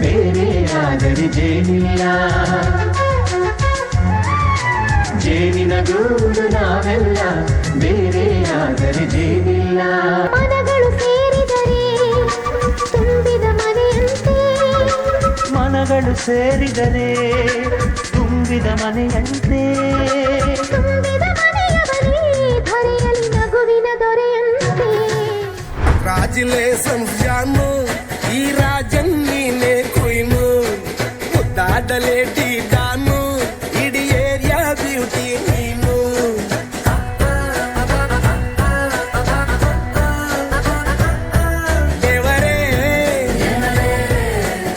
ಬೇರೆಯಾದರೆ ಜೇನಿಲ್ಲ. ಜೇನಿನ ಗೂಡು ನಾವೆಲ್ಲ, ಬೇರೆಯಾದರೆ ಜೇನಿಲ್ಲ. ಮನಗಳು ಸೇರಿದರೆ ತುಂಬಿದ ಮನೆಯಂತೆ, ಮನಗಳು ಸೇರಿದರೆ ತುಂಬಿದ ಮನೆಯಂತೆ, ತುಂಬಿದ ಮನೆಯ ಬರೀ ಧರೆಯಲ್ಲಿ ನಗುವಿನ ದೊರೆಯಂತೆ. ರಾಜಲೇಸನ್ ಜಾನು ಈ ರಾಜನ್ ನೀನೆ ಕುಯ್ನು, ಮುದ್ದಾಡಲೇಟಿ ದಾನು ಇಡೀ ಏರಿಯಾ ಬ್ಯೂಟಿ ನೀನು. ದೇವರೇ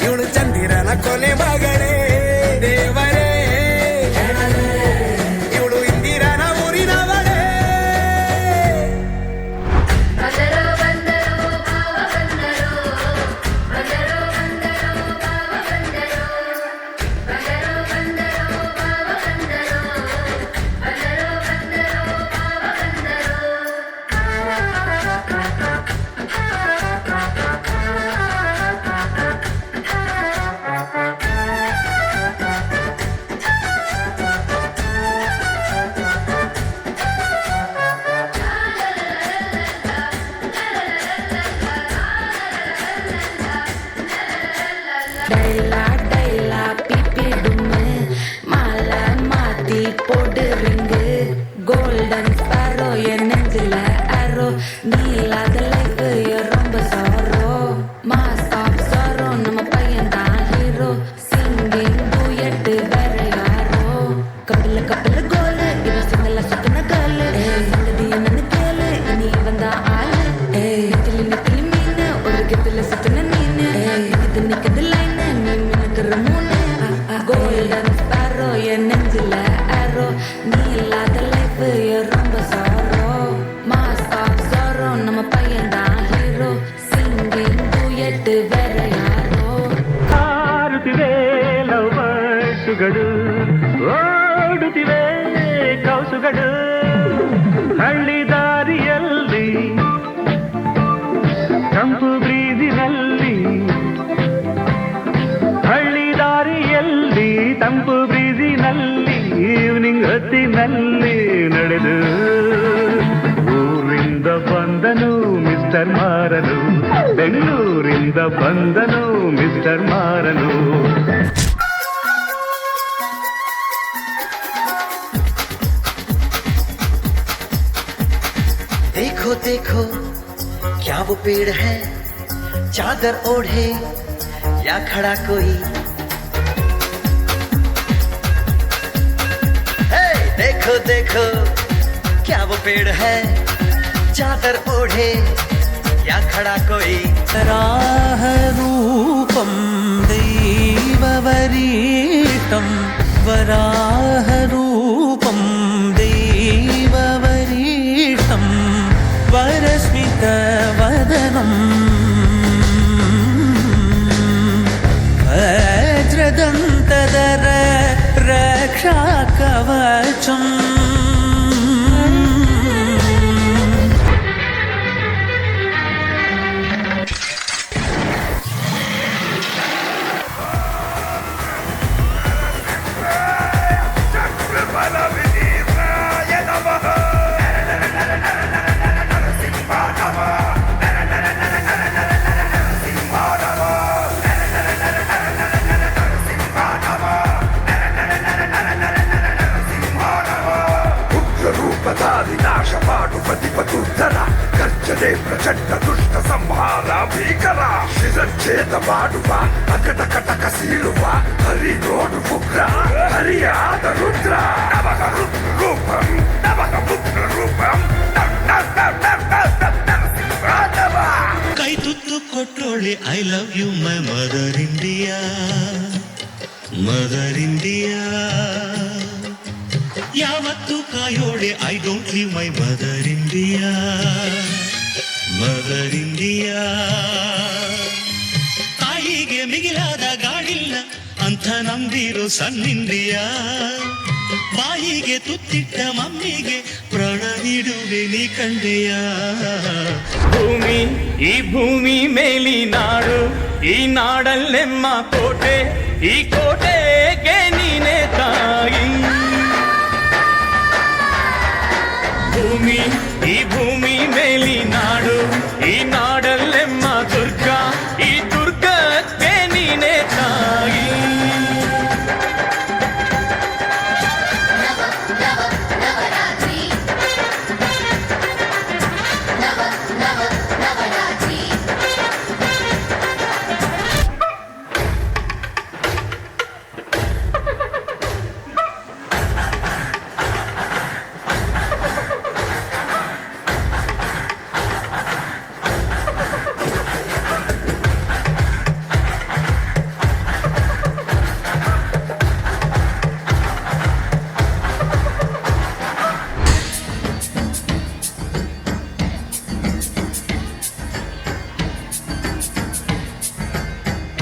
ಇವಳು ಚಂದಿರನ ಕೊನೆ ಮಗಳೇ, ದೇವರೇ ಇವಳು ಇಂದಿರನ ಊರಿನವಳೇ. டைலா டைலா பிபி டும்மு மாலை மாத்தி போட்டு ரிங்கு கோல்டன் ஸ்பாரோ என் நெஞ்சில அரோ நீ இல்லாத லைஃப் ரொம்ப சாரோ மாஸ் ஆஃப் சாரோ நம்ம பையன் தான் ஹீரோ சிங்கிங் டூயட் வேற யாரோ கப்பல கப்பல கோலு இவ சிங்கல சுத்தின காலு சங்கதி என்னன்னு கேளு இனி வந்தா ஆளு நித்திலி நித்திலி மீனு ஒரு கெத்துல சுத்தின நீனு இது நிக்குது லைன் கோல்டன் ஸ்பாரோ என் நெஞ்சில அரோ நீ இல்லாத லைஃப் ரொம்ப சாரோ மாஸ் ஆஃப் சாரோ நம்ம பையன் தான் ஹீரோ சிங்கிங் டூயட் வேற யாரோ ಹಾರುತ್ತಿವೆ ಲವ್ ಬರ್ಡ್ಸುಗಳು, ಓಡುತ್ತಿವೆ ಕೌಸುಗಳು, ಹಳ್ಳಿ ದಾರಿಯಲ್ಲಿ ತಂಪು ಬ್ರೀಜಿನಲ್ಲಿ, ಹಳ್ಳಿ ದಾರಿಯಲ್ಲಿ ತಂಪು ಬ್ರೀಜಿನಲ್ಲಿ, ಈವ್ನಿಂಗ್ ಹೊತ್ತಿನಲ್ಲಿ ನಡೆದು ಊರಿಂದ ಬಂದನು ಮಿಸ್ಟರ್ ಮಾರನು, ಬೆಂಗಳೂರಿಂದ ಬಂದನು ಮಿಸ್ಟರ್ ಮಾರನು. देखो देखो क्या वो पेड़ है, चादर ओढ़े या खड़ा कोई. हे देखो देखो क्या वो पेड़ है, चादर ओढ़े या खड़ा कोई. राह रूपं दैववरीतं, वराह रूपं दैववरीतं, वरस्मितवदनं वज्रदन्तधर रक्षाकवचम्. ವಿನಾಶ ಮಾಡುಪತಿ ಪತುತ್ತರ ಗರ್ಜನೆ ಪ್ರಚಂಡ ದುಷ್ಟ ಸಂಹಾರ ಭೀಕರ ಶಿರಚ್ಛೇದ ಮಾಡುವ ಅಕಟ ಕಟಕ ಸೀಳುವ ಹರಿ ನೋಡು ಉಗ್ರ ಹರಿಯಾದ ರುದ್ರ ನವಕ ರೂಪಂ ನವಕ ಪುತ್ರ ರೂಪಂ ಕೈ ತುತ್ತು ಕೊಟ್ಟೋಳೆ I love you my mother India, mother India. ಯಾವತ್ತು ಕಾಯೋಳೆ I don't leave my mother India, mother India. ತಾಯಿಗೆ ಮಿಗಿಲಾದ ಗಾಡಿಲ್ಲ ಅಂತ ನಂಬಿರೋ ಸಣ್ಣ ಇಂಡಿಯಾ, ಬಾಯಿಗೆ ತುತ್ತಿಟ್ಟ ಮಮ್ಮಿಗೆ ಪ್ರಾಣ ಪ್ರಾಣ ನೀಡುವೆ ನೀ ಕಂಡೆಯ ಭೂಮಿ ಈ ಭೂಮಿ ಮೇಲಿ ನಾಡು ಈ ನಾಡಲ್ಲೆಮ್ಮ ಕೋಟೆ ಈ ಕೋಟೆಗೆ ನೀನೆ ತಾಯಿ ಭೂಮಿ ಈ ಭೂಮಿ ಮೇಲಿ ನಾಡು ಈ ನಾಡಲ್ಲೆಮ್ಮ ದುರ್ಗ ಈ ದುರ್ಗಕ್ಕೆ ನೀನೆ ತಾಯಿ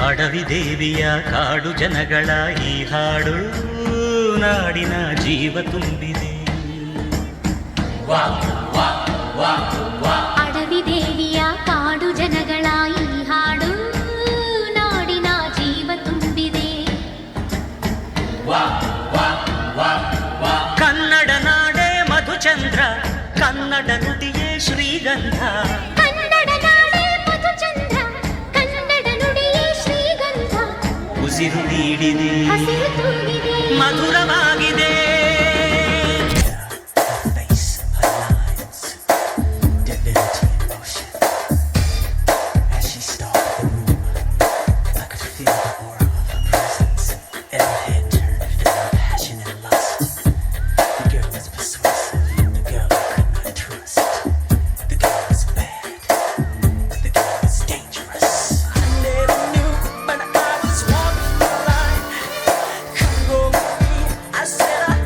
ಅಡವಿ ದೇವಿಯ ಕಾಡು ಜನಗಳ ಈ ಹಾಡು ನಾಡಿನ ಜೀವ ತುಂಬಿದೆ. ಅಡವಿ ದೇವಿಯ ಕಾಡು ಜನಗಳ ಈ ಹಾಡು ನಾಡಿನ ಜೀವ ತುಂಬಿದೆ. ಕನ್ನಡ ನಾಡೇ ಮಧುಚಂದ್ರ ಕನ್ನಡ ನುಡಿಯೇ ಶ್ರೀಗಂಧ ಕನ್ನಡ ನಾಡೇ ಮಧುಚಂದ್ರ ಕನ್ನಡ ನುಡಿಯೇ ಶ್ರೀಗಂಧ ಉಸಿರು ನೀಡಿದೆ ಹಸಿರು ತೂಗಿದೆ ಮಧುರವಾಗಿದೆ. I said I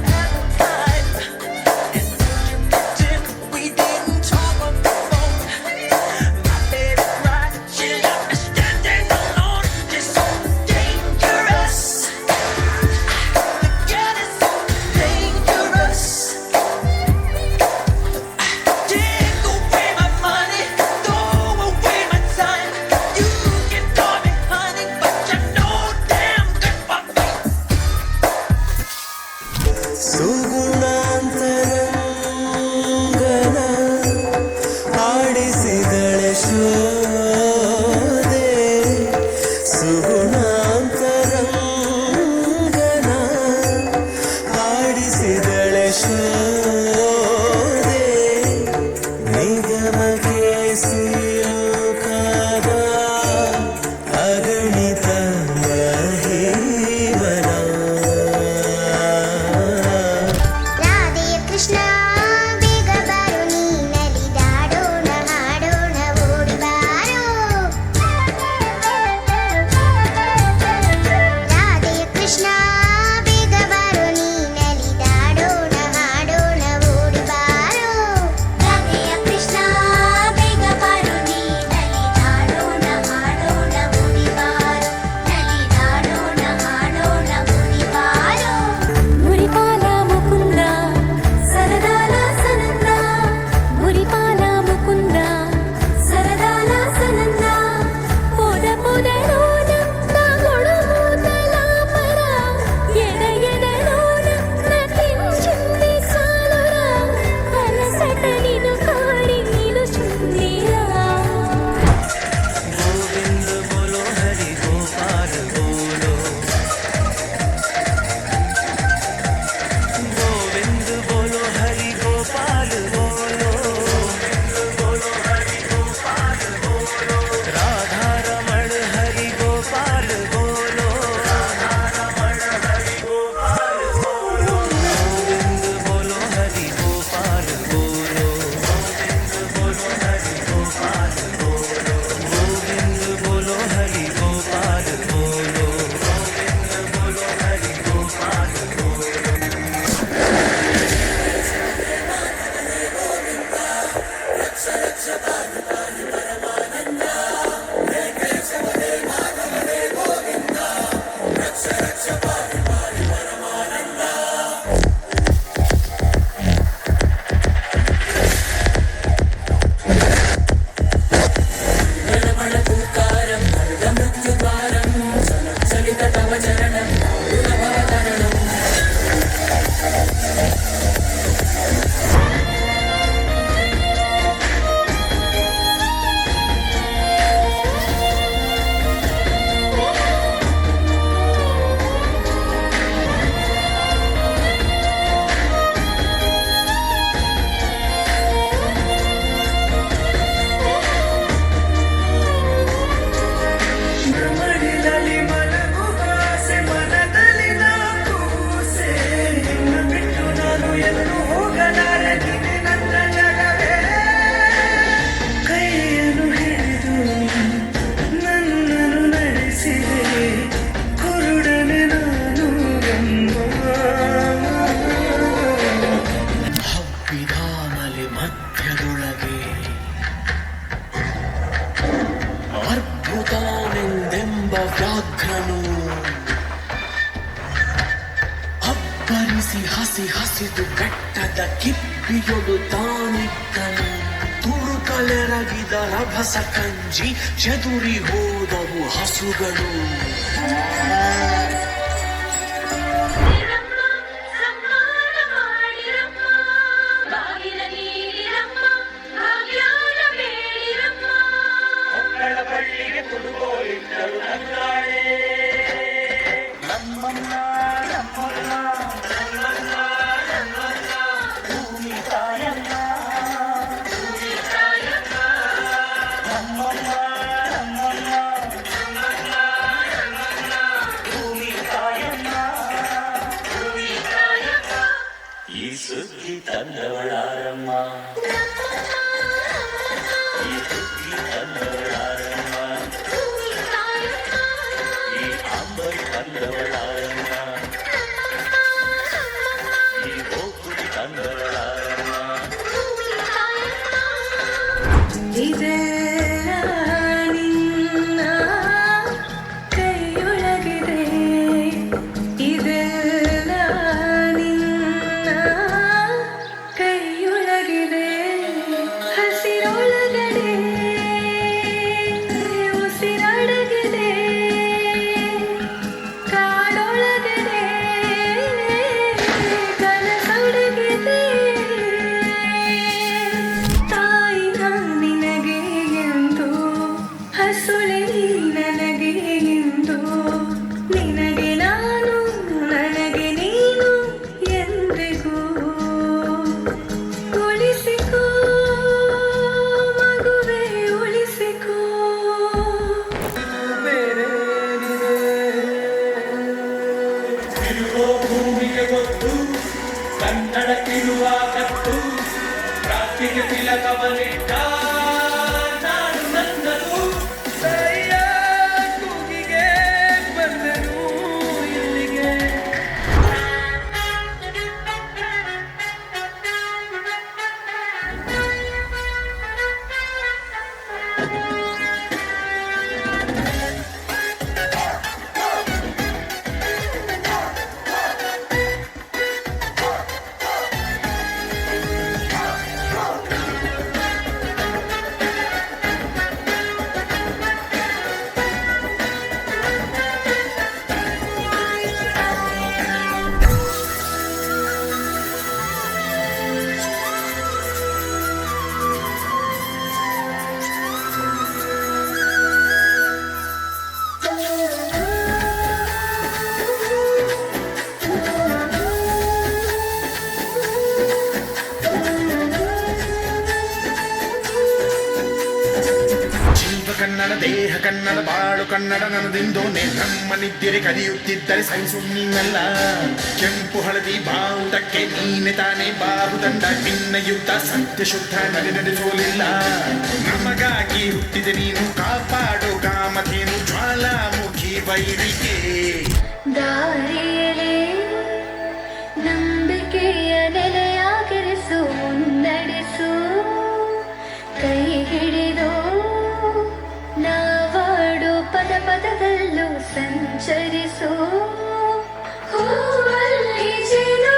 ವ್ಯಾಘ್ರನು ಅಬ್ಬರಿಸಿ ಹಸಿ ಹಸಿದು ಬೆಟ್ಟದ ಕಿಪ್ಪಿಯೊಡು ತಾನಿದ್ದನು ತುಳುಕಲೆರಗಿದ ರಭಸ ಕಂಜಿ ಚದುರಿ ಹೋದವು ಹಸುಗಳು ಈ ಸುದ್ದಿ ತಂದವಳಾರಮ್ಮ ಈ ಸುದ್ದಿ ತಂದವಳಾರಮ್ಮ ಈ ಅಂಬೈ ತಂದವಳಾರಮ್ಮ ಈ ಹೋಗುಡಿ ತಂದವಳಾರಮ್ಮ ಇದೇ ನಿನ್ನ ಕೈಯೊಳಗಿದೆ ಇದೆಲ್ಲ ನಿನ್ನ ಕೈಯೊಳಗಿದೆ ಹಸಿರೊಳಗಡೆ ಉಸಿರಡಗಿದೆ ಕಾಡೊಳಗಡೆ ಕನಸೊಡಗಿದೆ ತಾಯಿ ನಿನಗೆ ಎಂದು ಹಸುಳೆ ನನಗೆ ಎಂದು ನಿನಗೆ ನಾನು ನನಗೆ ನೀನು ಎಂದಿಗೂ ಉಳಿಸಿಕೋ ಮಗುವೆ ಉಳಿಸಿಕೋ ಇರುವ ಭೂಮಿಗೆ ಗೊತ್ತು ಕನ್ನಡಕ್ಕಿರುವ ಕತ್ತು ಪ್ರಾರ್ಥಿಗೆ ತಿಲಕವನಿಟ್ಟ ನಾಡು ನನ್ನದು ತಾಯಿಯ ಕೂಗಿಗೆ ಬಂದನು ಇಲ್ಲಿಗೆ ಜೀವ ಕನ್ನಡ ದೇಹ ಕನ್ನಡ ಬಾಳು ಕನ್ನಡ ನನ್ನದಿಂದೋನೆ ನಮ್ಮ ನಿದ್ದಿರೆ ಕಲಿಯುತ್ತಿದ್ದರೆ ಸಹಿಸು ನೀನಲ್ಲ ಕೆಂಪು ಹಳದಿ ಬಾವುಟಕ್ಕೆ ನೀನೆ ತಾನೇ ಬಾಹುದಂಡ ನಿನ್ನ ಯುದ್ಧ ಸತ್ಯ ಶುದ್ಧ ನಡೆಸೋಲಿಲ್ಲ ನಮಗಾಗಿ ಹುಟ್ಟಿದೆ ನೀನು ಕಾಪಾಡು ಕಾಮಧೇನು ಜ್ವಾಲಾಮುಖಿ ವೈರಿಗೆ ದಾರಿಯಲೇ ನಂಬಿಕೆಯ ನೆಲೆಯಾಗಿರಿಸು ಮುನ್ನಡೆಸು ಕೈ ಹಿಡಿದು ನಾವಾಡು ಪದ ಪದದಲ್ಲೂ ಸಂಚರಿಸು ಹೂವಲ್ಲಿ ಜೇನು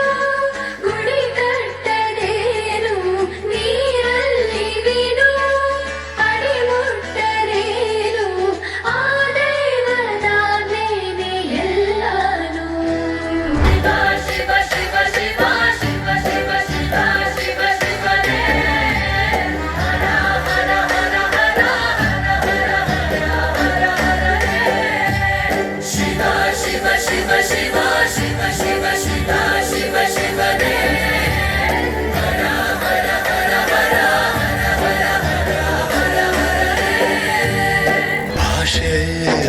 ಗುಡಿ ಕಟ್ಟದೇನು ನೀರಲ್ಲಿ ಬಿಡು ಅಡಿ ಮುಟ್ಟರೇನು ಆ ದೈವದಾಜ್ಞೆನೇ ಎಲ್ಲಾನು ಶಿವ ಶಿವ ಶಿವ ಶಿವ ಶಿವ ಶಿವ ಶಿವ ಶಿವ ಶಿವನೇ ಹರ ಹರ ಹರ ಹರ ಹರ ಹರ ಹರ ಹರ ಶಿವ ಶಿವ ಶಿವ ಶಿವ ಶಿವ ಶಿವ ಶಿವ ಶಿವ ಶಿವನೇ ಹರ ಹರ ಹರ ಹರ ಹರ ಹರ ಹರ ಹರ ಭಾಷೆ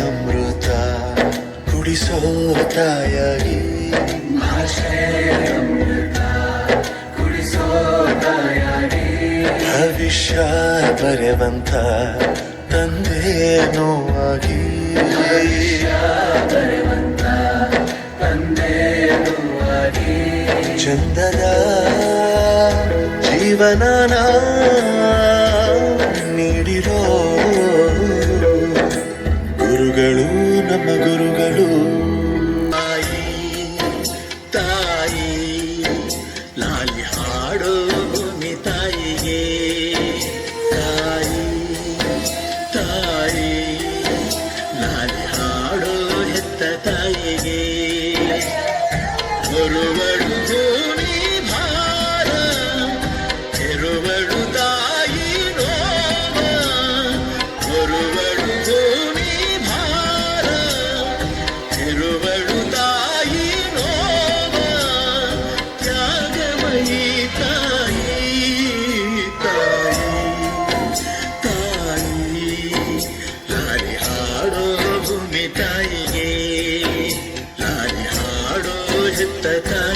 ಅಮೃತ ಕುಡಿಸೋ ತಾಯಾಗಿ ಭವಿಷ್ಯ ಬರೆವಂತ ತಂದೇನೋ ಆಗಿ ಚಂದದ ಜೀವನನ ನೀಡಿರೋ ಗುರುಗಳು ನಮ್ಮ ಗುರುಗಳು. ತಾಯಿ ತಾಯಿ ಲಾಲಿ ಹಾಡೋ ಭೂಮಿ ತಾಯಿಗೆ, ತಾಯಿ ತಾಯಿ ಲಾಲಿ ಹಾಡೋ ಹೆತ್ತ ತಾಯಿಗೆ. ಹೊರುವಳು ಭೂಮಿ ಭಾರ, ಹೆರುವಳು ತಾಯಿ ನೋವ. ಹೊರುವಳು ಭೂಮಿ ಭಾರ, ಹೆರುವಳು ತಾಯಿ ನೋವ. ತ್ಯಾಗಮಯಿ ತಾಯಿ ತಾಯಿ ತಾಯಿ ಲಾಲಿ ಹಾಡೋ ಭೂಮಿ ತಾಯಿಗೆ, ಲಾಲಿ ಹಾಡೋ ಹೆತ್ತ ತಾಯಿ.